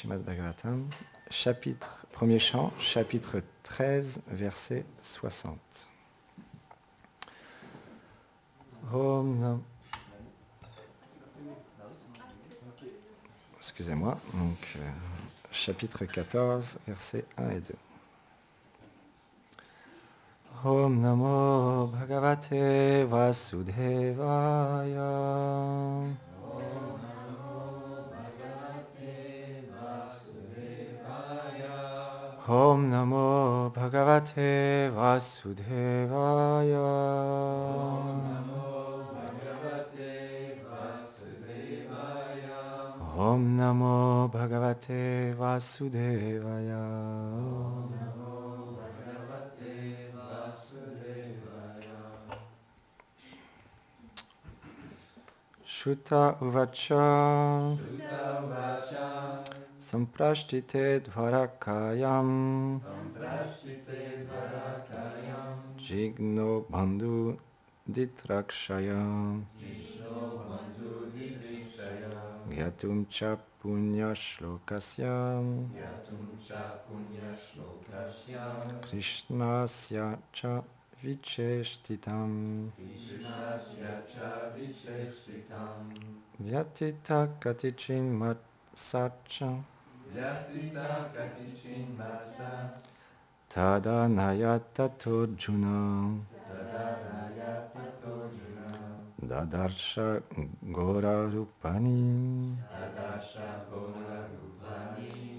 Shrimad Bhagavatam, premier chant, chapitre 13, verset 60. Excusez-moi, donc chapitre 14, versets 1 et 2. Om Namo Bhagavate Vasudevaya. Om Namo Bhagavate Vasudevaya. Om Namo Bhagavate Vasudevaya. Shuta uvacha samprashtite dvarakayam jigno bandhu ditrakshayam gyatum cha punya shlokasyam krishnasya cha vicheshtitam vyatita katichin matsacha tada nayatatodjuna dadarsha gora rupani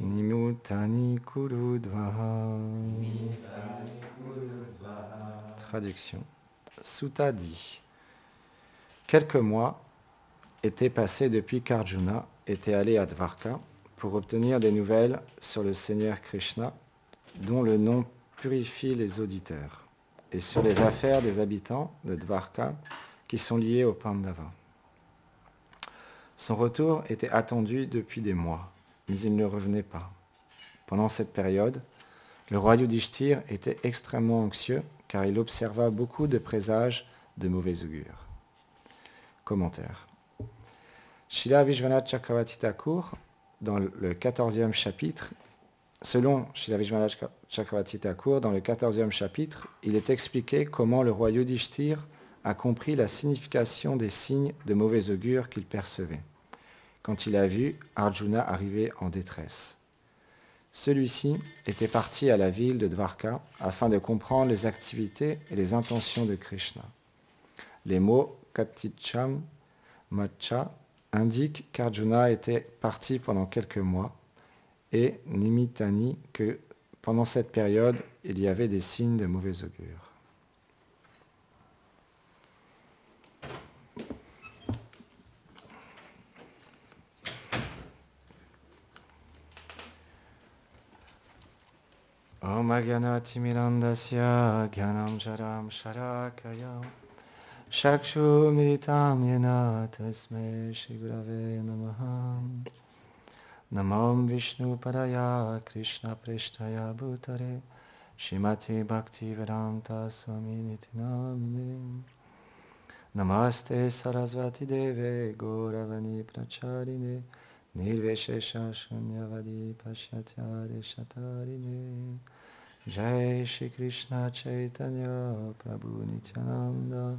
nimutani kurudvaha. Traduction. Sutta dit: quelques mois étaient passés depuis qu'Arjuna était allé à Dvarka pour obtenir des nouvelles sur le Seigneur Krishna, dont le nom purifie les auditeurs, et sur les affaires des habitants de Dvarka qui sont liés au Pandava. Son retour était attendu depuis des mois, mais il ne revenait pas. Pendant cette période, le roi Yudhishthir était extrêmement anxieux car il observa beaucoup de présages de mauvais augure. Commentaire. Srila Vishwanath Chakravarti Thakur, dans le 14e chapitre, selon Srila Vishwanath Chakravarti Thakur, dans le 14e chapitre, il est expliqué comment le roi Yudhishthir a compris la signification des signes de mauvais augure qu'il percevait, quand il a vu Arjuna arriver en détresse. Celui-ci était parti à la ville de Dvarka afin de comprendre les activités et les intentions de Krishna. Les mots Katicham Matcha indiquent qu'Arjuna était parti pendant quelques mois et Nimitani que pendant cette période, il y avait des signes de mauvais augure. Om Agyanati Mirandasya Gyanam Jaram Sharakaya Shakshu Militam Yena Tasme Shri Gurave Namaha. Namam Vishnu Padaya Krishna Preshtaya Bhutare Shrimati Bhakti Vedanta Swami Niti Namine. Namaste Sarasvati Deve Gauravani Pracharine Nirveshesha Shunyavadi Pashatyare Shatarine. Jai Shri Krishna Chaitanya Prabhu Nityananda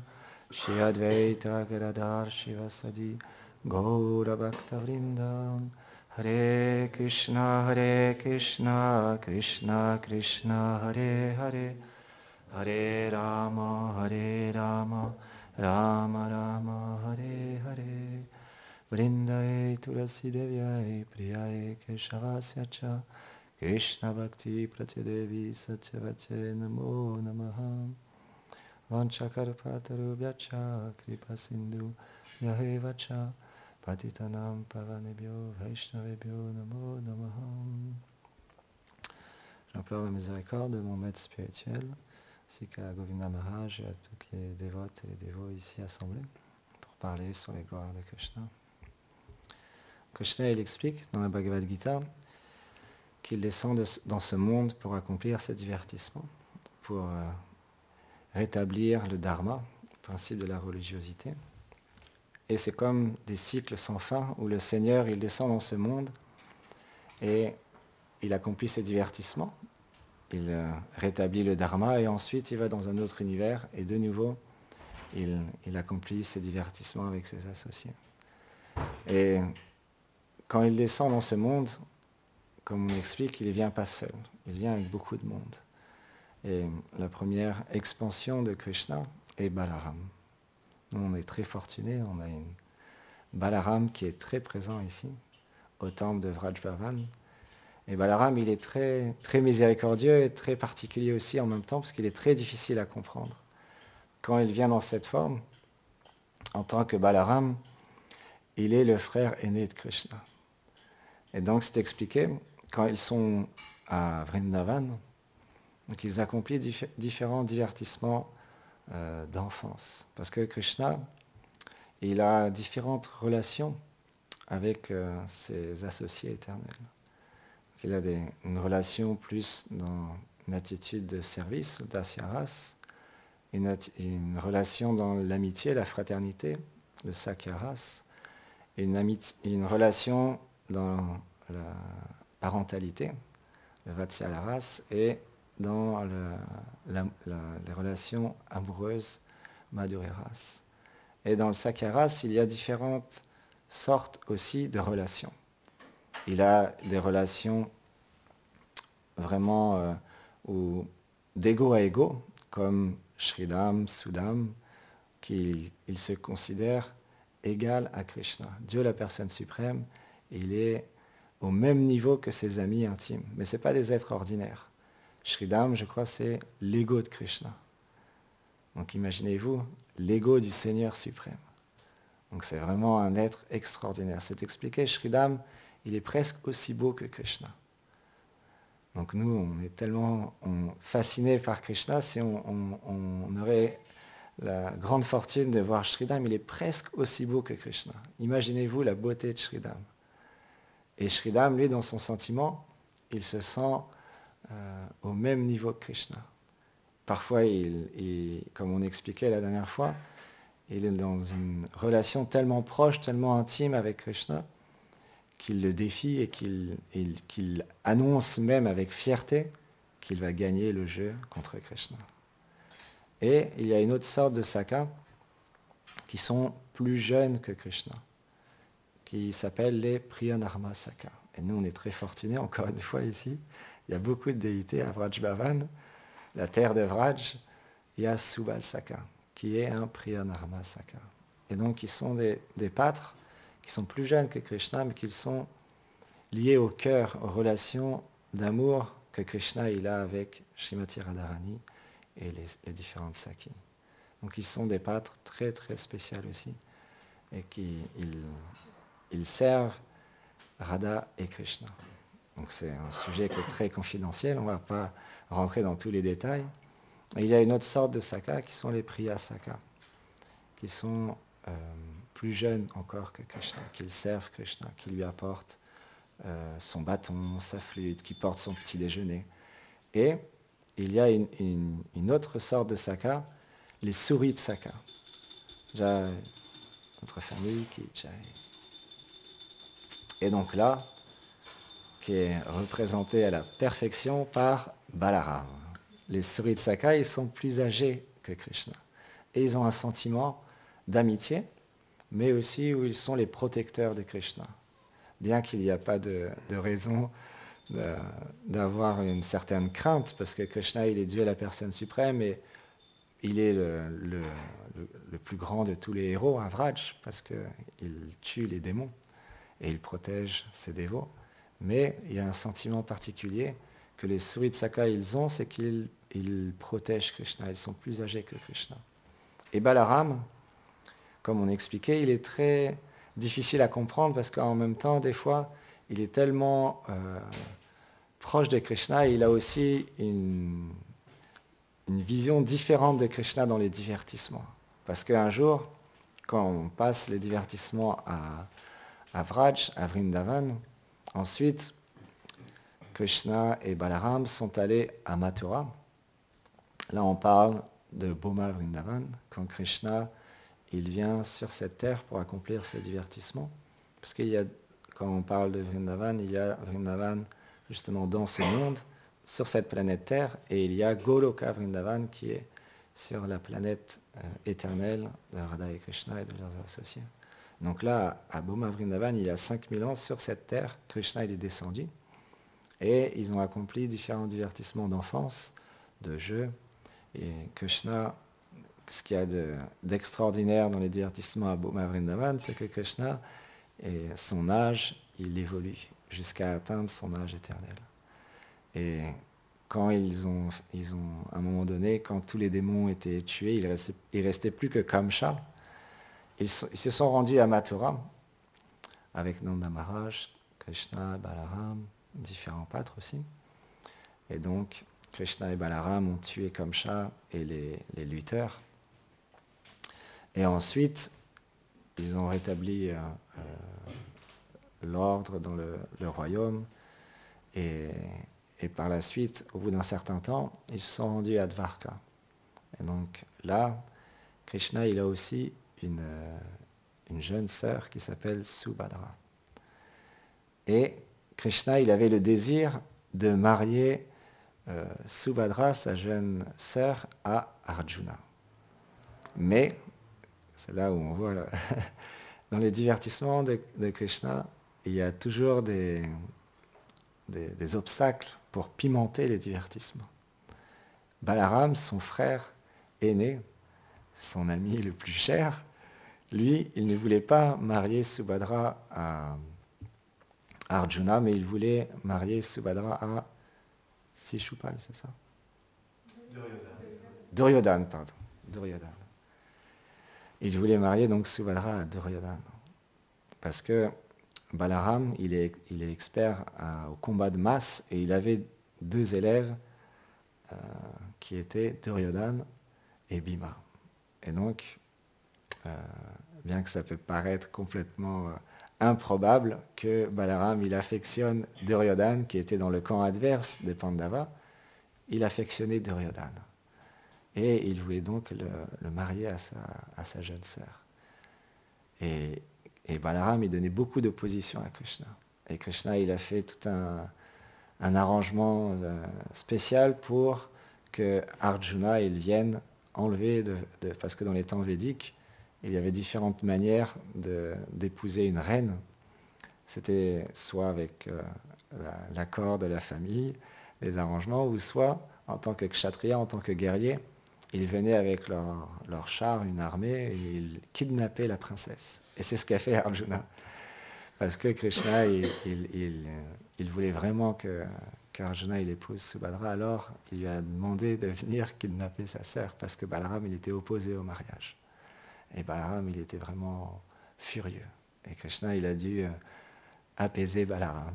Shri Advaita Gadadhar Shivasadi Gaura Bhakta Vrinda. Hare Krishna Krishna Krishna Hare Hare Hare Rama Rama Rama Hare Hare. Vrindaye Tulasi Devyai Priyaye Keshavasya Cha Krishna Bhakti Pratyadevi Satyavate Namo Namaha. Vanchakarpatarubhyacha Kripa Sindhu Yahevacha Patitanam Pavanebhyo Vaishnavebhyo Namo Namaha. J'implore la miséricorde de mon maître spirituel, ainsi qu'à Govinda Maharaj et à toutes les dévotes et les dévots ici assemblés, pour parler sur les gloires de Krishna. Krishna, il explique dans la Bhagavad Gita qu'il descend dans ce monde pour accomplir ces divertissements, pour rétablir le dharma, le principe de la religiosité. Et c'est comme des cycles sans fin où le Seigneur, il descend dans ce monde et il accomplit ses divertissements, il rétablit le dharma et ensuite il va dans un autre univers et de nouveau il accomplit ses divertissements avec ses associés. Et quand il descend dans ce monde, comme on explique, il ne vient pas seul, il vient avec beaucoup de monde. Et la première expansion de Krishna est Balaram. Nous, on est très fortunés, on a une Balaram qui est très présent ici, au temple de Vraj Bhavan. Et Balaram, il est très, très miséricordieux et très particulier aussi en même temps, parce qu'il est très difficile à comprendre. Quand il vient dans cette forme, en tant que Balaram, il est le frère aîné de Krishna. Et donc c'est expliqué, quand ils sont à Vrindavan, donc ils accomplissent différents divertissements d'enfance. Parce que Krishna, il a différentes relations avec ses associés éternels. Donc, il a une relation plus dans une attitude de service, dasyaras, une relation dans l'amitié, la fraternité, le sakyaras, une relation dans la parentalité, le vatsalaras, et dans les relations amoureuses, madhureras. Et dans le sakyaras, il y a différentes sortes aussi de relations. Il a des relations vraiment d'ego à ego, comme Shridam, Sudam, il se considère égal à Krishna. Dieu, la personne suprême, il est au même niveau que ses amis intimes. Mais ce n'est pas des êtres ordinaires. Shridam, je crois, c'est l'ego de Krishna. Donc imaginez-vous, l'ego du Seigneur suprême. Donc c'est vraiment un être extraordinaire. C'est expliqué, Shridam, il est presque aussi beau que Krishna. Donc nous, on est tellement fascinés par Krishna, si on aurait la grande fortune de voir Shridam, il est presque aussi beau que Krishna. Imaginez-vous la beauté de Shridam. Et Shridam, lui, dans son sentiment, il se sent au même niveau que Krishna. Parfois, comme on expliquait la dernière fois, il est dans une relation tellement proche, tellement intime avec Krishna, qu'il le défie et qu'il annonce même avec fierté qu'il va gagner le jeu contre Krishna. Et il y a une autre sorte de Saka qui sont plus jeunes que Krishna, qui s'appellent les Priyanarma Saka. Et nous, on est très fortunés, encore une fois ici. Il y a beaucoup de déités à Vraj Bhavan, la terre de Vraj. Il y a Subal Saka, qui est un Priyanarma Saka. Et donc, ils sont des pâtres qui sont plus jeunes que Krishna, mais qui sont liés au cœur, aux relations d'amour que Krishna il a avec Srimati Radharani et les différentes Sakis. Donc ils sont des pâtres très très spéciaux aussi, et ils servent Radha et Krishna. Donc c'est un sujet qui est très confidentiel, on ne va pas rentrer dans tous les détails. Et il y a une autre sorte de Saka qui sont les Priya Saka, qui sont plus jeunes encore que Krishna, qui servent Krishna, qui lui apportent son bâton, sa flûte, qui portent son petit déjeuner. Et il y a une autre sorte de Saka, les Surit Saka. Jai, notre famille qui Jai. Et donc là, qui est représenté à la perfection par Balaram. Les Surit Saka, ils sont plus âgés que Krishna. Et ils ont un sentiment d'amitié, mais aussi où ils sont les protecteurs de Krishna. Bien qu'il n'y a pas de raison d'avoir une certaine crainte, parce que Krishna, il est Dieu, la personne suprême, et il est le plus grand de tous les héros, un Vraj, parce qu'il tue les démons et il protège ses dévots. Mais il y a un sentiment particulier que les Surit Saka, ils ont, c'est qu'ils protègent Krishna, ils sont plus âgés que Krishna. Et Balaram, comme on expliquait, il est très difficile à comprendre parce qu'en même temps, des fois, il est tellement proche de Krishna, et il a aussi une vision différente de Krishna dans les divertissements. Parce qu'un jour, quand on passe les divertissements à Vraj, à Vrindavan, ensuite, Krishna et Balaram sont allés à Mathura. Là, on parle de Bhoma Vrindavan, quand Krishna il vient sur cette terre pour accomplir ses divertissements. Parce qu'il y a quand on parle de Vrindavan, il y a Vrindavan justement dans ce monde, sur cette planète Terre, et il y a Goloka Vrindavan qui est sur la planète éternelle de Radha et Krishna et de leurs associés. Donc là, à Bhoma Vrindavan, il y a 5000 ans, sur cette terre, Krishna il est descendu, et ils ont accompli différents divertissements d'enfance, de jeux, et Krishna, ce qu'il y a d'extraordinaire dans les divertissements à Bhoma Vrindavan, c'est que Krishna, et son âge, il évolue jusqu'à atteindre son âge éternel. Et quand ils ont à un moment donné, quand tous les démons étaient tués, il restait plus que Kamsa. Ils se sont rendus à Mathura avec Nanda Maharaj, Krishna, Balaram, différents pâtres aussi. Et donc, Krishna et Balaram ont tué Kamsa et les lutteurs. Et ensuite, ils ont rétabli l'ordre dans le royaume. Et par la suite, au bout d'un certain temps, ils se sont rendus à Dvarka. Et donc là, Krishna, il a aussi une jeune sœur qui s'appelle Subhadra. Et Krishna, il avait le désir de marier Subhadra, sa jeune sœur, à Arjuna. Mais, c'est là où on voit, dans les divertissements de Krishna, il y a toujours des obstacles pour pimenter les divertissements. Balaram, son frère aîné, son ami le plus cher, lui, il ne voulait pas marier Subhadra à Arjuna, mais il voulait marier Subhadra à Shishupal, c'est ça? Duryodhana, pardon. Duryodhana. Il voulait marier donc Subhadra à Duryodhana. Parce que Balaram, il est expert au combat de masse et il avait 2 élèves qui étaient Duryodhana et Bhima. Et donc, bien que ça peut paraître complètement improbable que Balaram, il affectionne Duryodhana, qui était dans le camp adverse des Pandavas, il affectionnait Duryodhana. Et il voulait donc le marier à sa jeune sœur. Et Balaram, il donnait beaucoup d'opposition à Krishna. Et Krishna, il a fait tout un arrangement spécial pour que Arjuna, il vienne enlever, parce que dans les temps védiques, il y avait différentes manières d'épouser une reine. C'était soit avec l'accord de la famille, les arrangements, ou soit en tant que kshatriya, en tant que guerrier, ils venaient avec leur char, une armée, et ils kidnappaient la princesse. Et c'est ce qu'a fait Arjuna. Parce que Krishna, il voulait vraiment qu'Arjuna il épouse Subhadra, alors il lui a demandé de venir kidnapper sa sœur, parce que Balaram, il était opposé au mariage. Et Balaram, il était vraiment furieux. Et Krishna, il a dû apaiser Balaram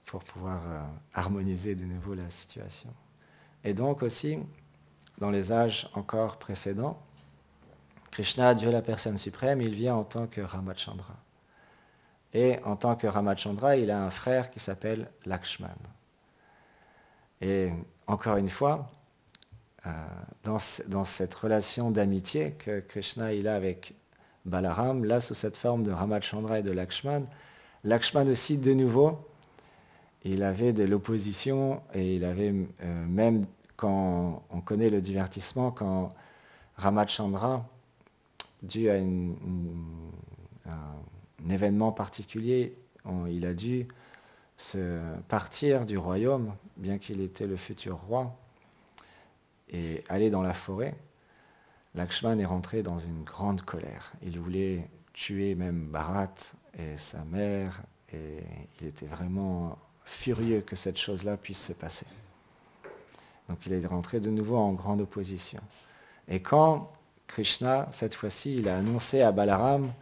pour pouvoir harmoniser de nouveau la situation. Et donc aussi, dans les âges encore précédents, Krishna, Dieu la personne suprême, il vient en tant que Ramachandra. Et en tant que Ramachandra, il a un frère qui s'appelle Lakshman. Et encore une fois, dans cette relation d'amitié que Krishna il a avec Balaram, là sous cette forme de Ramachandra et de Lakshman, Lakshman aussi de nouveau, il avait de l'opposition et il avait même, quand on connaît le divertissement, quand Ramachandra, dû à un événement particulier, il a dû se partir du royaume, bien qu'il était le futur roi, et aller dans la forêt. Lakshman est rentré dans une grande colère. Il voulait tuer même Bharat et sa mère, et il était vraiment furieux que cette chose-là puisse se passer. Donc il est rentré de nouveau en grande opposition. Et quand Krishna, cette fois-ci, il a annoncé à Balaram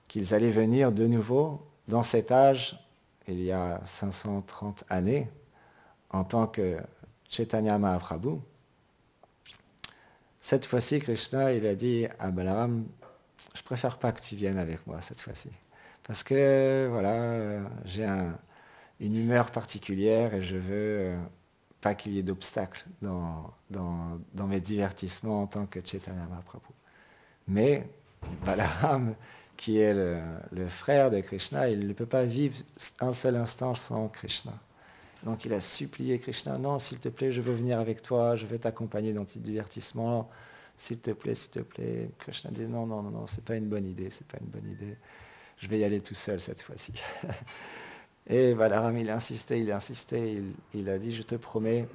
qu'ils allaient venir de nouveau dans cet âge, il y a 530 années, en tant que Chaitanya Mahaprabhu, cette fois-ci, Krishna, il a dit à Balaram, je préfère pas que tu viennes avec moi cette fois-ci. Parce que, voilà, j'ai une humeur particulière et je veux pas qu'il y ait d'obstacles dans mes divertissements en tant que Chaitanya Mahaprabhu. Mais Balaram, qui est le frère de Krishna, il ne peut pas vivre un seul instant sans Krishna. Donc il a supplié Krishna, non, s'il te plaît, je veux venir avec toi, je veux t'accompagner dans tes divertissements, s'il te plaît, s'il te plaît. Krishna dit, non, non, non, non, c'est pas une bonne idée, c'est pas une bonne idée. Je vais y aller tout seul cette fois-ci. Et Balaram, il insistait, il a dit, je te promets,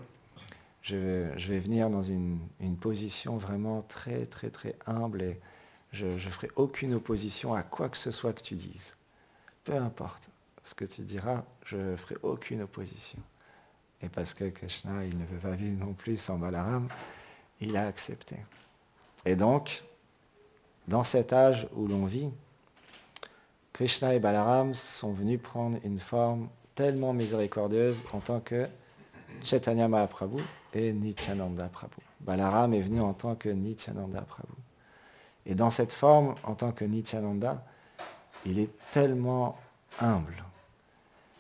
je vais venir dans une position vraiment très, très, très humble et je ne ferai aucune opposition à quoi que ce soit que tu dises. Peu importe ce que tu diras, je ne ferai aucune opposition. Et parce que Krishna, il ne veut pas vivre non plus sans Balaram, il a accepté. Et donc, dans cet âge où l'on vit, Krishna et Balaram sont venus prendre une forme tellement miséricordieuse en tant que Chaitanya Mahaprabhu et Nityananda Prabhu. Balaram est venu en tant que Nityananda Prabhu. Et dans cette forme, en tant que Nityananda, il est tellement humble.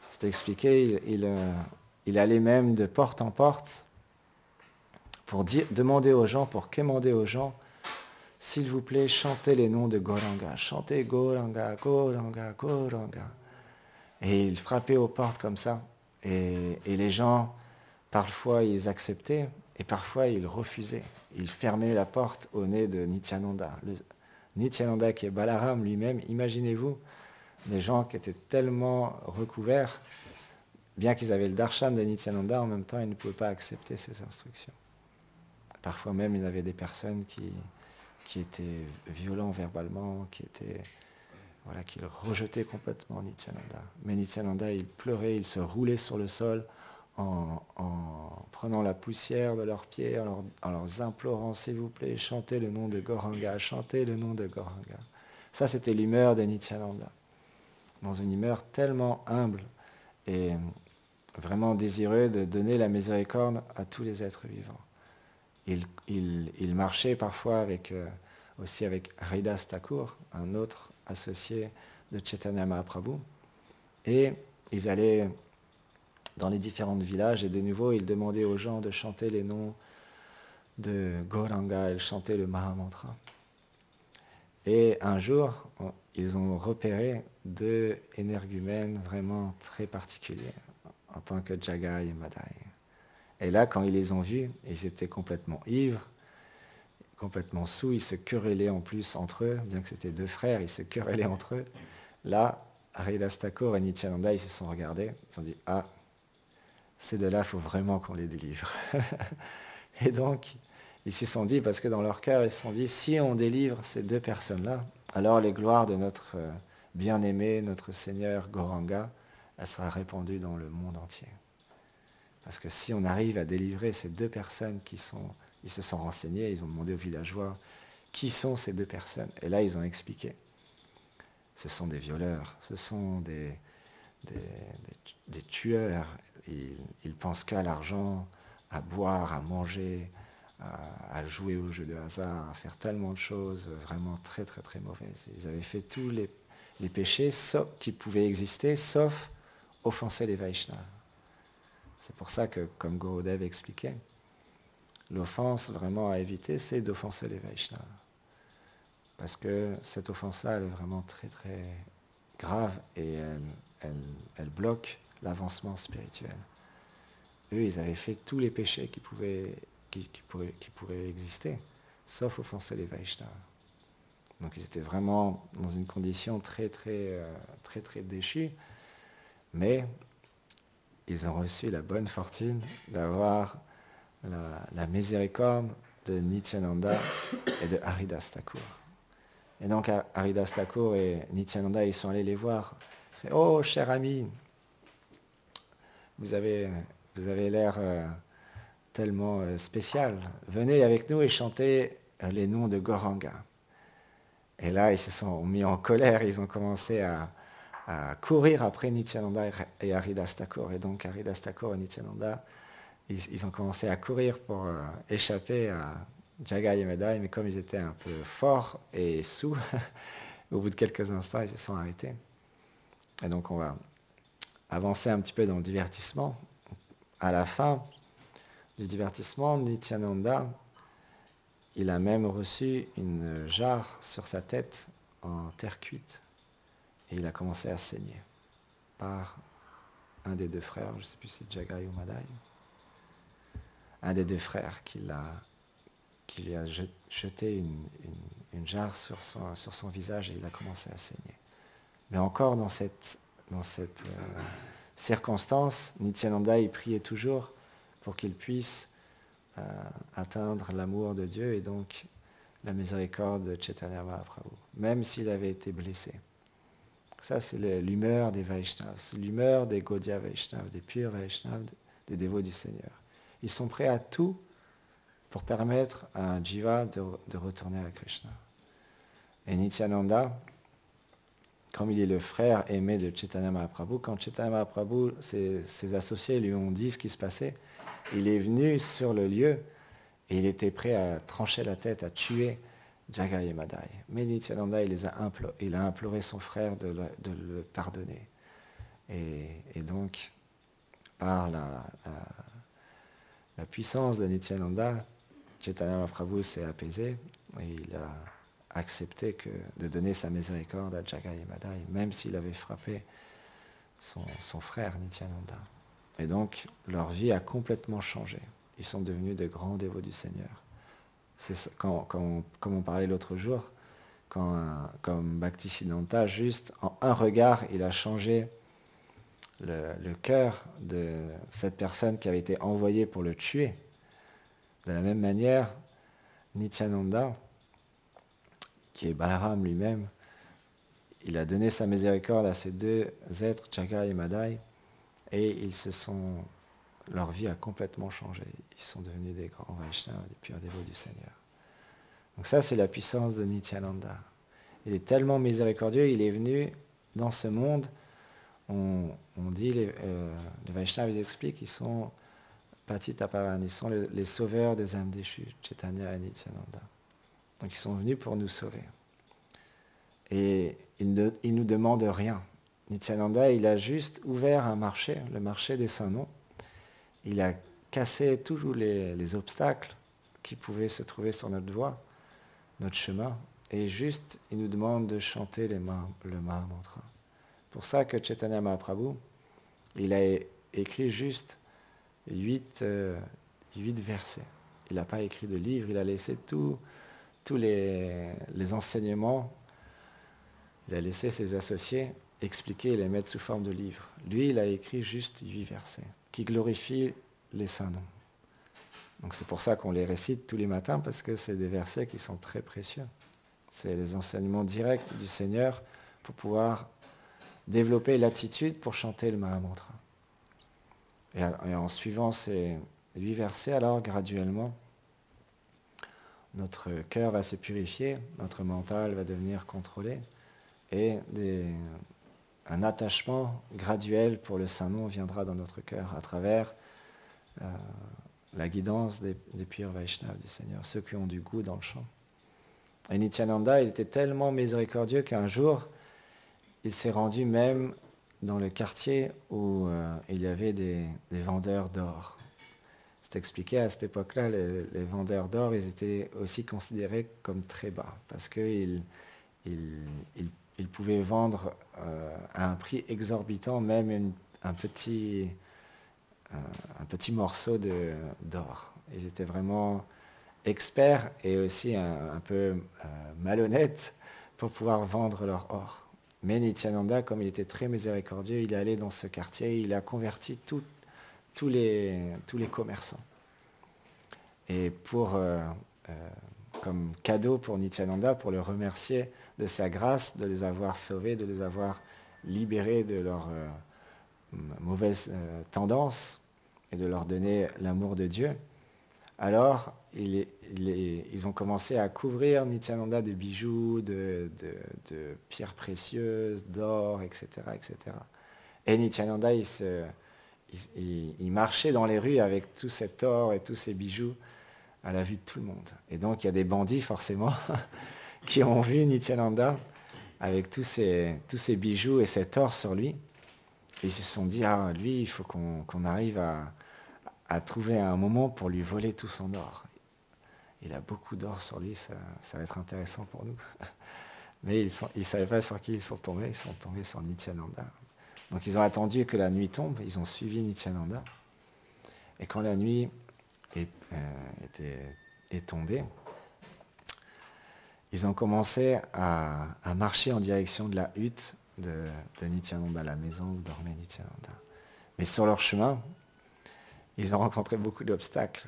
C'est expliqué, il allait même de porte en porte pour demander aux gens, pour quémander aux gens, s'il vous plaît, chantez les noms de Gauranga. Chantez Gauranga, Gauranga, Gauranga. Et il frappait aux portes comme ça. Et les gens, parfois, ils acceptaient et parfois, ils refusaient. Ils fermaient la porte au nez de Nityananda. Nityananda qui est Balaram lui-même, imaginez-vous, des gens qui étaient tellement recouverts, bien qu'ils avaient le darshan de Nityananda, en même temps, ils ne pouvaient pas accepter ses instructions. Parfois même, il y avait des personnes qui étaient violents verbalement, qui rejetaient complètement Nityananda. Mais Nityananda, il pleurait, il se roulait sur le sol en prenant la poussière de leurs pieds, en leur implorant, s'il vous plaît, chantez le nom de Gauranga, chantez le nom de Gauranga. Ça, c'était l'humeur de Nityananda, dans une humeur tellement humble et vraiment désireux de donner la miséricorde à tous les êtres vivants. Il marchait parfois aussi avec Haridas Thakur, un autre associé de Chaitanya Mahaprabhu, et ils allaient dans les différents villages et de nouveau ils demandaient aux gens de chanter les noms de Gauranga, ils chantaient le Mahamantra. Et un jour, ils ont repéré deux énergumènes vraiment très particuliers en tant que Jagai et Madai. Et là, quand ils les ont vus, ils étaient complètement ivres, complètement saouls, ils se querellaient en plus entre eux, bien que c'était deux frères, ils se querellaient entre eux. Là, Haridas Thakur et Nityananda, ils se sont regardés, ils se sont dit « Ah, ces deux-là, il faut vraiment qu'on les délivre. » Et donc, ils se sont dit, parce que dans leur cœur, ils se sont dit « Si on délivre ces deux personnes-là, alors les gloires de notre bien-aimé, notre Seigneur Gauranga, elle sera répandue dans le monde entier. » Parce que si on arrive à délivrer ces deux personnes ils se sont renseignés, ils ont demandé aux villageois qui sont ces deux personnes. Et là, ils ont expliqué. Ce sont des violeurs, ce sont des tueurs. Ils pensent qu'à l'argent, à boire, à manger, à jouer aux jeux de hasard, à faire tellement de choses vraiment très très très mauvaises. Ils avaient fait tous les péchés qui pouvaient exister, sauf offenser les Vaishnavas. C'est pour ça que, comme Gurudev expliquait, l'offense vraiment à éviter, c'est d'offenser les Vaishnavas. Parce que cette offense-là, elle est vraiment très très grave et elle bloque l'avancement spirituel. Eux, ils avaient fait tous les péchés qui pourraient exister, sauf offenser les Vaishnavas. Donc ils étaient vraiment dans une condition très très très très déchue, mais ils ont reçu la bonne fortune d'avoir la miséricorde de Nityananda et de Haridas Thakur. Et donc Haridas Thakur et Nityananda, ils sont allés les voir. Ils ont dit, oh, cher ami, vous avez l'air tellement spécial. Venez avec nous et chantez les noms de Gauranga. Et là, ils se sont mis en colère, ils ont commencé à courir après Nityananda et Haridas Thakur. Et donc Haridas Thakur et Nityananda, ils ont commencé à courir pour échapper à Jagai et Madai, mais comme ils étaient un peu forts et saouls, au bout de quelques instants, ils se sont arrêtés. Et donc on va avancer un petit peu dans le divertissement. À la fin du divertissement, Nityananda, il a même reçu une jarre sur sa tête en terre cuite et il a commencé à saigner par un des deux frères, je ne sais plus si c'est Jagai ou Madai, un des deux frères qui lui a jeté une jarre sur son visage et il a commencé à saigner. Mais encore dans cette circonstance, Nityananda, il priait toujours pour qu'il puisse atteindre l'amour de Dieu et donc la miséricorde de Chaitanya Mahaprabhu, même s'il avait été blessé. Ça, c'est l'humeur des Vaishnavas, c'est l'humeur des Gaudiya Vaishnavas, des purs Vaishnavas, des dévots du Seigneur. Ils sont prêts à tout pour permettre à un jiva de retourner à Krishna. Et Nityananda, comme il est le frère aimé de Chaitanya Mahaprabhu, quand Chaitanya Mahaprabhu, ses associés lui ont dit ce qui se passait, il est venu sur le lieu et il était prêt à trancher la tête, à tuer Jagai et Madai. Mais Nityananda, il a imploré son frère de le pardonner. Et donc, par la puissance de Nityananda, Chaitanya Mahaprabhu s'est apaisé et il a accepté de donner sa miséricorde à Jagai et Madai, même s'il avait frappé son frère Nityananda. Et donc, leur vie a complètement changé. Ils sont devenus de grands dévots du Seigneur. C'est comme on parlait l'autre jour, comme Bhaktisiddhanta, juste en un regard, il a changé le cœur de cette personne qui avait été envoyée pour le tuer. De la même manière, Nityananda, qui est Balaram lui-même, il a donné sa miséricorde à ces deux êtres, Jagai et Madai, et leur vie a complètement changé. Ils sont devenus des grands Vaishnavas, des purs dévots du Seigneur. Donc ça, c'est la puissance de Nityananda. Il est tellement miséricordieux, il est venu dans ce monde, on dit, les Vaishnavas, ils expliquent, ils sont Patita Pavan, ils sont les sauveurs des âmes déchues, Chaitanya et Nityananda. Donc ils sont venus pour nous sauver. Et ils ne nous demandent rien. Nityananda, il a juste ouvert un marché, le marché des saints noms. Il a cassé tous les obstacles qui pouvaient se trouver sur notre voie, notre chemin. Et juste, il nous demande de chanter le Mahamantra. Pour ça que Chaitanya Mahaprabhu, il a écrit juste 8 versets. Il n'a pas écrit de livre, il a laissé tous les enseignements, il a laissé ses associés expliquer et les mettre sous forme de livre. Lui, il a écrit juste 8 versets qui glorifient les saints noms. Donc c'est pour ça qu'on les récite tous les matins, parce que c'est des versets qui sont très précieux. C'est les enseignements directs du Seigneur pour pouvoir développer l'attitude pour chanter le Mahamantra. Et en suivant ces 8 versets, alors graduellement, notre cœur va se purifier, notre mental va devenir contrôlé, et un attachement graduel pour le Saint-Nom viendra dans notre cœur à travers la guidance des purs Vaishnavas du Seigneur, ceux qui ont du goût dans le chant. Et Nityananda, il était tellement miséricordieux qu'un jour, il s'est rendu même dans le quartier où il y avait des vendeurs d'or. C'est expliqué à cette époque-là, les vendeurs d'or, ils étaient aussi considérés comme très bas, parce qu'ils pouvaient vendre à un prix exorbitant même un petit morceau d'or. Ils étaient vraiment experts et aussi un peu malhonnêtes pour pouvoir vendre leur or. Mais Nityananda, comme il était très miséricordieux, il est allé dans ce quartier, il a converti tous les commerçants. Et comme cadeau pour Nityananda, pour le remercier de sa grâce, de les avoir sauvés, de les avoir libérés de leurs mauvaises tendances et de leur donner l'amour de Dieu, alors ils ont commencé à couvrir Nityananda de bijoux, de pierres précieuses, d'or, etc., etc. Et Nityananda, il marchait dans les rues avec tout cet or et tous ces bijoux à la vue de tout le monde. Et donc il y a des bandits forcément qui ont vu Nityananda avec tous ces bijoux et cet or sur lui. Et ils se sont dit, ah, lui, il faut qu'on arrive à trouver un moment pour lui voler tout son or. Il a beaucoup d'or sur lui, ça va être intéressant pour nous. Mais ils ne savaient pas sur qui ils sont tombés sur Nityananda. Donc ils ont attendu que la nuit tombe, ils ont suivi Nityananda. Et quand la nuit est tombée, ils ont commencé à marcher en direction de la hutte de Nityananda, la maison où dormait Nityananda. Mais sur leur chemin, ils ont rencontré beaucoup d'obstacles.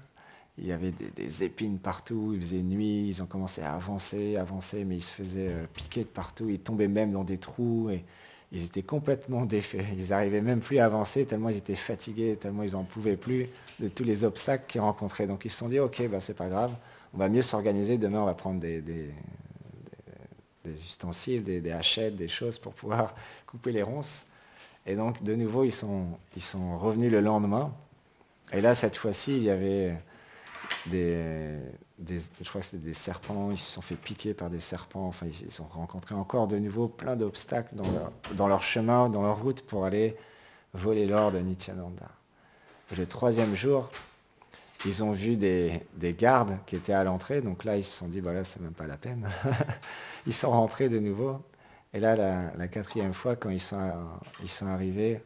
Il y avait des épines partout, il faisait nuit, ils ont commencé à avancer, mais ils se faisaient piquer de partout, ils tombaient même dans des trous, et ils étaient complètement défaits. Ils n'arrivaient même plus à avancer, tellement ils étaient fatigués, tellement ils n'en pouvaient plus de tous les obstacles qu'ils rencontraient. Donc ils se sont dit, ok, ben, c'est pas grave, on va mieux s'organiser, demain on va prendre des ustensiles, des hachettes, des choses pour pouvoir couper les ronces. Et donc de nouveau, ils sont revenus le lendemain. Et là, cette fois-ci, il y avait je crois que c'était des serpents, ils se sont fait piquer par des serpents, enfin ils ont rencontré encore de nouveau plein d'obstacles dans leur chemin, dans leur route pour aller voler l'or de Nityananda. Et le troisième jour, ils ont vu des gardes qui étaient à l'entrée, donc là ils se sont dit, voilà, c'est même pas la peine. Ils sont rentrés de nouveau, et là la quatrième fois, quand ils sont arrivés,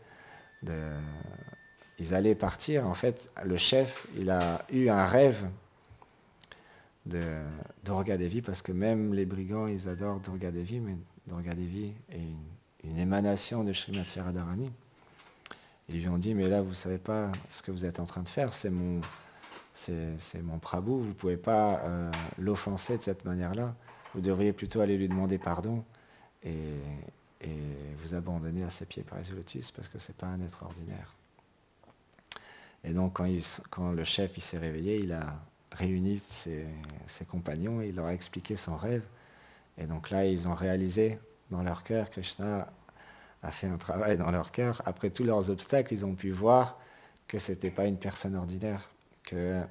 ils allaient partir, en fait, le chef, il a eu un rêve Durga Devi, parce que même les brigands, ils adorent Durga Devi, mais Durga Devi est une émanation de Srimati Radharani. Ils lui ont dit, mais là, vous ne savez pas ce que vous êtes en train de faire, c'est mon Prabhu, vous ne pouvez pas l'offenser de cette manière-là, vous devriez plutôt aller lui demander pardon et vous abandonner à ses pieds par les lotus, parce que ce n'est pas un être ordinaire. Et donc, quand le chef il s'est réveillé, il a réuni ses compagnons et il leur a expliqué son rêve. Et donc là, ils ont réalisé dans leur cœur, Krishna a fait un travail dans leur cœur. Après tous leurs obstacles, ils ont pu voir que ce n'était pas une personne ordinaire, qu'ils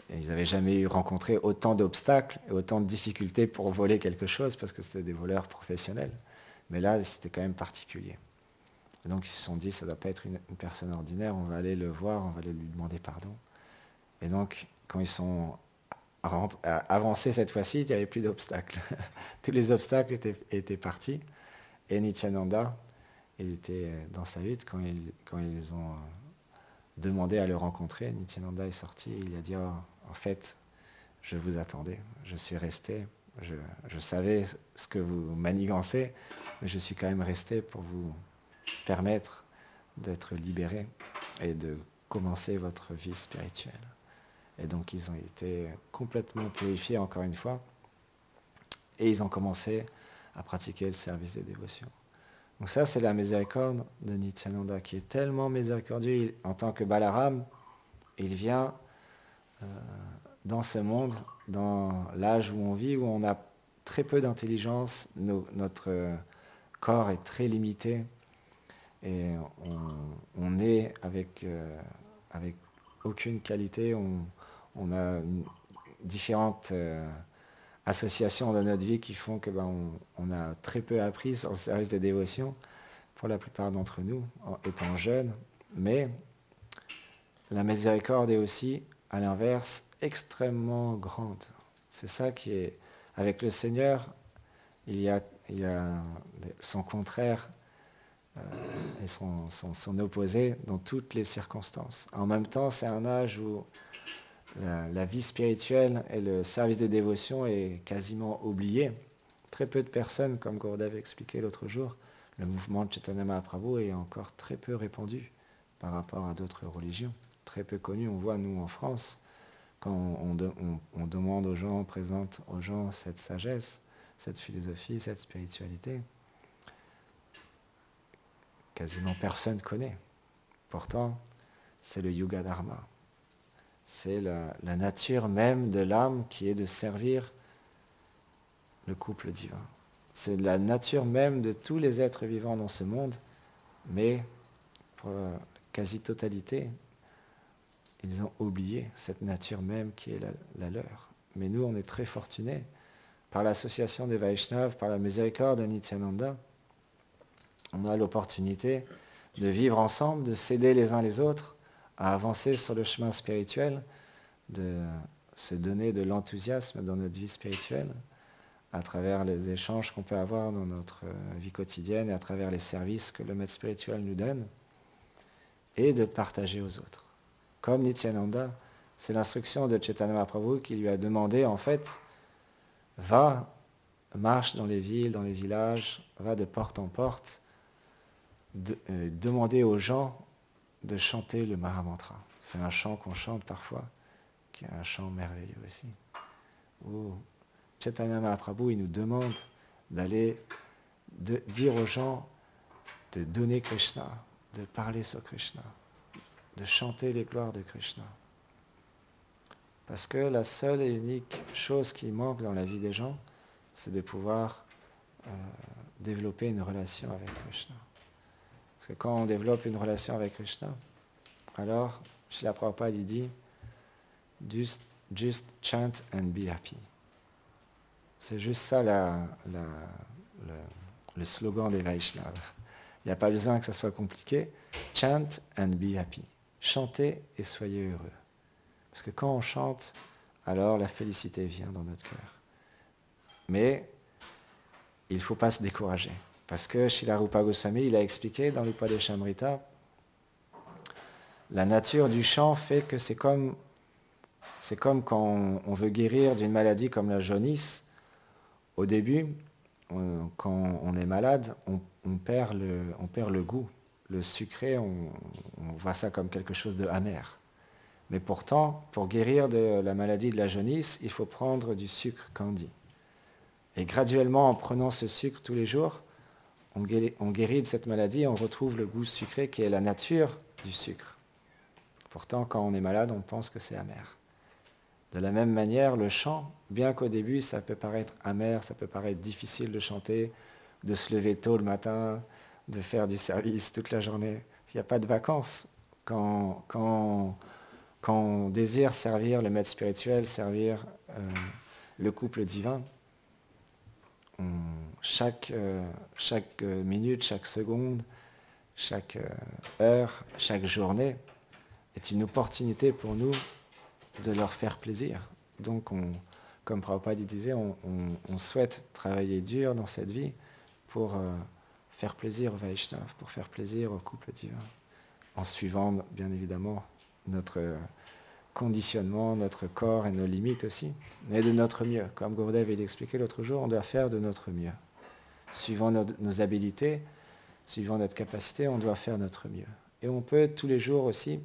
n'avaient jamais rencontré autant d'obstacles et autant de difficultés pour voler quelque chose, parce que c'était des voleurs professionnels. Mais là, c'était quand même particulier. Et donc ils se sont dit, ça ne doit pas être une personne ordinaire, on va aller le voir, on va aller lui demander pardon. Et donc, quand ils sont avancés cette fois-ci, il n'y avait plus d'obstacles. Tous les obstacles étaient partis. Et Nityananda, il était dans sa hutte quand ils ont demandé à le rencontrer. Nityananda est sorti, il a dit, oh, en fait, je vous attendais, je suis resté, je savais ce que vous manigancez, mais je suis quand même resté pour vous permettre d'être libéré et de commencer votre vie spirituelle. Et donc ils ont été complètement purifiés encore une fois, et ils ont commencé à pratiquer le service des dévotions. Donc ça, c'est la miséricorde de Nityananda, qui est tellement miséricordieux. En tant que Balaram, il vient dans ce monde, dans l'âge où on vit, où on a très peu d'intelligence, notre corps est très limité, et on est avec aucune qualité, on a différentes associations dans notre vie qui font que on a très peu appris sur le service de dévotion pour la plupart d'entre nous, étant jeunes, mais la miséricorde est aussi, à l'inverse, extrêmement grande. C'est ça qui est... Avec le Seigneur, il y a son contraire et son opposé dans toutes les circonstances. En même temps, c'est un âge où la vie spirituelle et le service de dévotion est quasiment oublié. Très peu de personnes, comme Gurudev expliqué l'autre jour, le mouvement de Chaitanya Mahaprabhu est encore très peu répandu par rapport à d'autres religions, très peu connu. On voit, nous, en France, quand on demande aux gens, on présente aux gens cette sagesse, cette philosophie, cette spiritualité, quasiment personne connaît. Pourtant, c'est le Yuga Dharma. C'est la nature même de l'âme qui est de servir le couple divin. C'est la nature même de tous les êtres vivants dans ce monde, mais pour la quasi-totalité, ils ont oublié cette nature même qui est la leur. Mais nous, on est très fortunés. Par l'association des Vaishnavas, par la miséricorde de Nityananda, on a l'opportunité de vivre ensemble, de s'aider les uns les autres, à avancer sur le chemin spirituel, de se donner de l'enthousiasme dans notre vie spirituelle, à travers les échanges qu'on peut avoir dans notre vie quotidienne et à travers les services que le maître spirituel nous donne, et de partager aux autres. Comme Nityananda, c'est l'instruction de Chaitanya Mahaprabhu qui lui a demandé, en fait, va, marche dans les villes, dans les villages, va de porte en porte, demander aux gens de chanter le Mahamantra. C'est un chant qu'on chante parfois, qui est un chant merveilleux aussi. Où Chaitanya Mahaprabhu, il nous demande d'aller dire aux gens de donner Krishna, de parler sur Krishna, de chanter les gloires de Krishna. Parce que la seule et unique chose qui manque dans la vie des gens, c'est de pouvoir développer une relation avec Krishna. Parce que quand on développe une relation avec Krishna, alors, Srila Prabhupada il dit, just chant and be happy. C'est juste ça le slogan des Vaishnavas. Il n'y a pas besoin que ça soit compliqué. Chant and be happy. Chantez et soyez heureux. Parce que quand on chante, alors la félicité vient dans notre cœur. Mais il ne faut pas se décourager. Parce que Srila Rupa Goswami, il a expliqué dans l'Upadeshamrita, la nature du chant fait que c'est comme quand on veut guérir d'une maladie comme la jaunisse. Au début, quand on est malade, on perd le goût. Le sucré, on voit ça comme quelque chose de amer. Mais pourtant, pour guérir de la maladie de la jaunisse, il faut prendre du sucre candy. Et graduellement, en prenant ce sucre tous les jours, on guérit de cette maladie et on retrouve le goût sucré qui est la nature du sucre. Pourtant, quand on est malade, on pense que c'est amer. De la même manière, le chant, bien qu'au début, ça peut paraître amer, ça peut paraître difficile de chanter, de se lever tôt le matin, de faire du service toute la journée. Il n'y a pas de vacances. Quand on désire servir le maître spirituel, servir le couple divin, chaque minute, chaque seconde, chaque heure, chaque journée est une opportunité pour nous de leur faire plaisir. Donc, comme Prabhupada disait, on souhaite travailler dur dans cette vie pour faire plaisir au Vaishnava, pour faire plaisir au couple divin, en suivant bien évidemment notre conditionnement, notre corps et nos limites aussi, mais de notre mieux. Comme Gurudev l'expliquait l'autre jour, on doit faire de notre mieux. Suivant nos habilités, suivant notre capacité, on doit faire notre mieux. Et on peut tous les jours aussi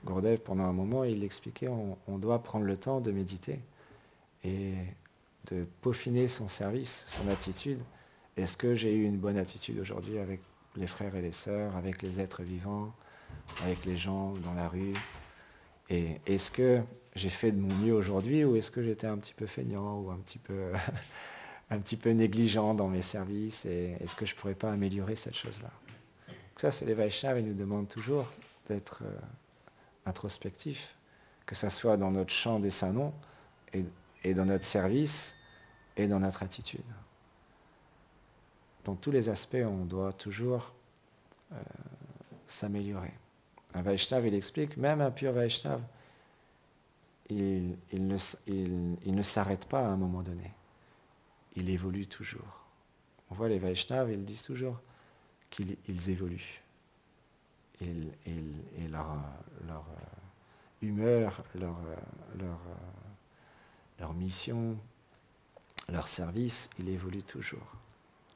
Gurudev, pendant un moment, il expliquait, on doit prendre le temps de méditer et de peaufiner son service, son attitude. Est-ce que j'ai eu une bonne attitude aujourd'hui avec les frères et les sœurs, avec les êtres vivants, avec les gens dans la rue? Et est-ce que j'ai fait de mon mieux aujourd'hui ou est-ce que j'étais un petit peu feignant ou un petit peu négligent dans mes services? Et est-ce que je ne pourrais pas améliorer cette chose-là? Ça, c'est les Vaishnavas, ils nous demandent toujours d'être introspectif, que ce soit dans notre chant des saints noms et dans notre service et dans notre attitude. Dans tous les aspects, on doit toujours s'améliorer. Un Vaishnava, il explique, même un pur Vaishnava, il ne s'arrête pas à un moment donné. Il évolue toujours. On voit les Vaishnavas, ils disent toujours qu'ils évoluent. Et leur humeur, leur mission, leur service, il évolue toujours.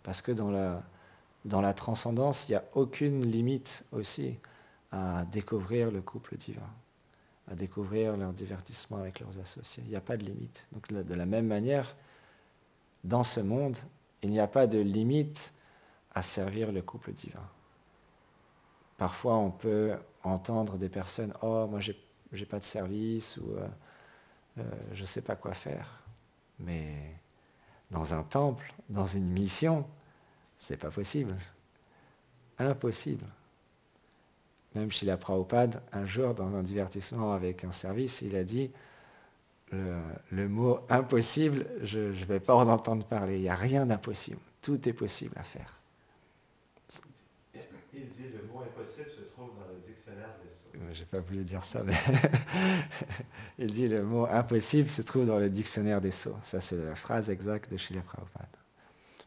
Parce que dans la transcendance, il n'y a aucune limite aussi à découvrir le couple divin, à découvrir leur divertissement avec leurs associés. Il n'y a pas de limite. Donc de la même manière, dans ce monde, il n'y a pas de limite à servir le couple divin. Parfois, on peut entendre des personnes « Oh, moi, j'ai pas de service » ou « Je ne sais pas quoi faire ». Mais dans un temple, dans une mission, c'est pas possible. Impossible. Même Srila Prabhupada, un jour, dans un divertissement avec un service, il a dit le mot « impossible », je ne vais pas en entendre parler. Il n'y a rien d'impossible. Tout est possible à faire. Il dit le mot mot impossible se trouve dans le dictionnaire des sots. J'ai pas voulu dire ça, mais il dit le mot impossible se trouve dans le dictionnaire des sots. Ça, c'est la phrase exacte de Srila Prabhupada.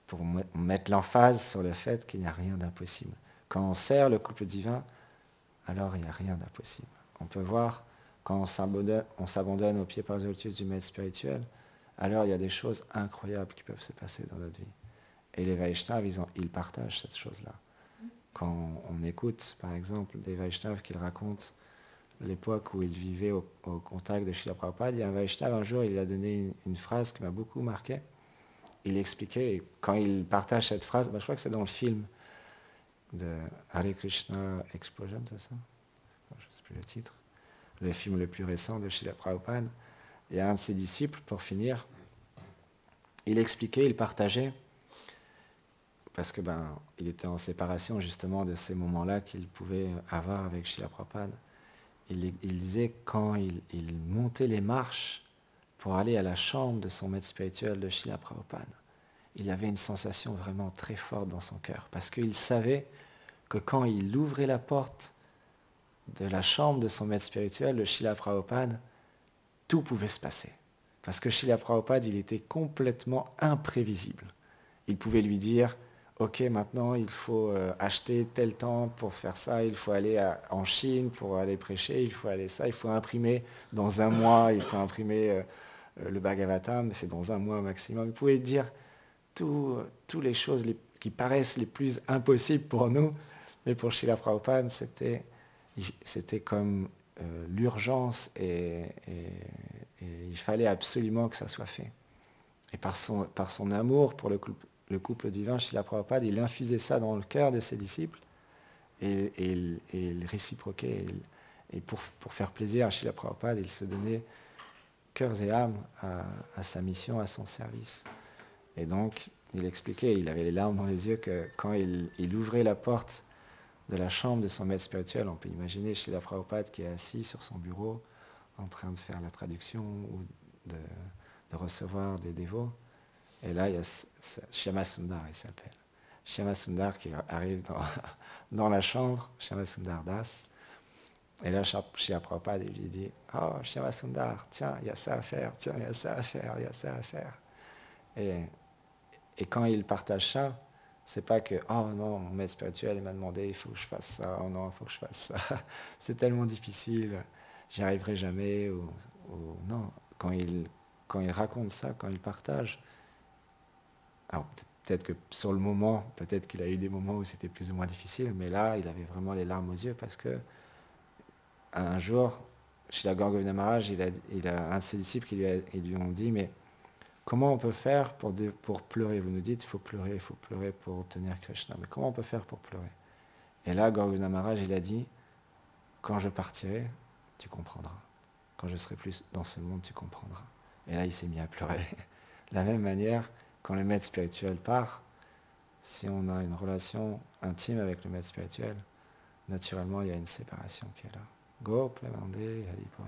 Pour mettre l'emphase sur le fait qu'il n'y a rien d'impossible. Quand on sert le couple divin, alors il n'y a rien d'impossible. On peut voir, quand on s'abandonne aux pieds par les lotus du maître spirituel, alors il y a des choses incroyables qui peuvent se passer dans notre vie. Et les Vaishnavas, ils partagent cette chose-là. Quand on écoute, par exemple, des Vaishnavas qui racontent l'époque où ils vivaient au contact de Srila Prabhupada, il y a un Vaishnava, un jour, il a donné une phrase qui m'a beaucoup marqué. Il expliquait, et quand il partage cette phrase, je crois que c'est dans le film de Hare Krishna Explosion, c'est ça? Je ne sais plus le titre. Le film le plus récent de Srila Prabhupada. Il y a un de ses disciples, pour finir, il expliquait, il partageait, parce que il était en séparation justement de ces moments-là qu'il pouvait avoir avec Srila Prabhupada. Il disait quand il montait les marches pour aller à la chambre de son maître spirituel de Srila Prabhupada, il avait une sensation vraiment très forte dans son cœur, parce qu'il savait que quand il ouvrait la porte de la chambre de son maître spirituel, de Srila Prabhupada, tout pouvait se passer. Parce que Srila Prabhupada, il était complètement imprévisible. Il pouvait lui dire, ok, maintenant il faut acheter tel temps pour faire ça, il faut aller en Chine pour aller prêcher, il faut aller ça, il faut imprimer dans un mois, il faut imprimer le Bhagavatam, c'est dans un mois maximum. Il pouvait dire toutes les choses qui paraissent les plus impossibles pour nous, mais pour Srila Prabhupada, c'était comme l'urgence et il fallait absolument que ça soit fait. Et par son amour pour le couple divin, Srila Prabhupada, il infusait ça dans le cœur de ses disciples et il réciproquait. Et pour faire plaisir à Srila Prabhupada, il se donnait cœurs et âmes à sa mission, à son service. Et donc, il expliquait, il avait les larmes dans les yeux, que quand il ouvrait la porte de la chambre de son maître spirituel, on peut imaginer Srila Prabhupada qui est assis sur son bureau, en train de faire la traduction ou de recevoir des dévots. Et là, il y a Shyama Sundar, il s'appelle. Shyama Sundar qui arrive dans la chambre, Shyama Sundar Das. Et là, Srila Prabhupada, il lui dit, « Oh, Shyama Sundar, tiens, il y a ça à faire, tiens, il y a ça à faire, il y a ça à faire. » Et quand il partage ça, c'est pas que, oh non, mon maître spirituel m'a demandé, il faut que je fasse ça, oh non, il faut que je fasse ça, c'est tellement difficile, j'y arriverai jamais, ou non, quand il raconte ça, quand il partage, alors peut-être que sur le moment, peut-être qu'il a eu des moments où c'était plus ou moins difficile, mais là, il avait vraiment les larmes aux yeux, parce que un jour, chez la Gaur Govinda Maharaj, il a un de ses disciples qui lui ont dit, mais comment on peut faire pour pleurer? Vous nous dites, il faut pleurer pour obtenir Krishna. Mais comment on peut faire pour pleurer? Et là, Gaur Govinda Maharaj, il a dit, quand je partirai, tu comprendras. Quand je serai plus dans ce monde, tu comprendras. Et là, il s'est mis à pleurer. De la même manière, quand le maître spirituel part, si on a une relation intime avec le maître spirituel, naturellement, il y a une séparation qui est là. Go, Plamandé, Haripura.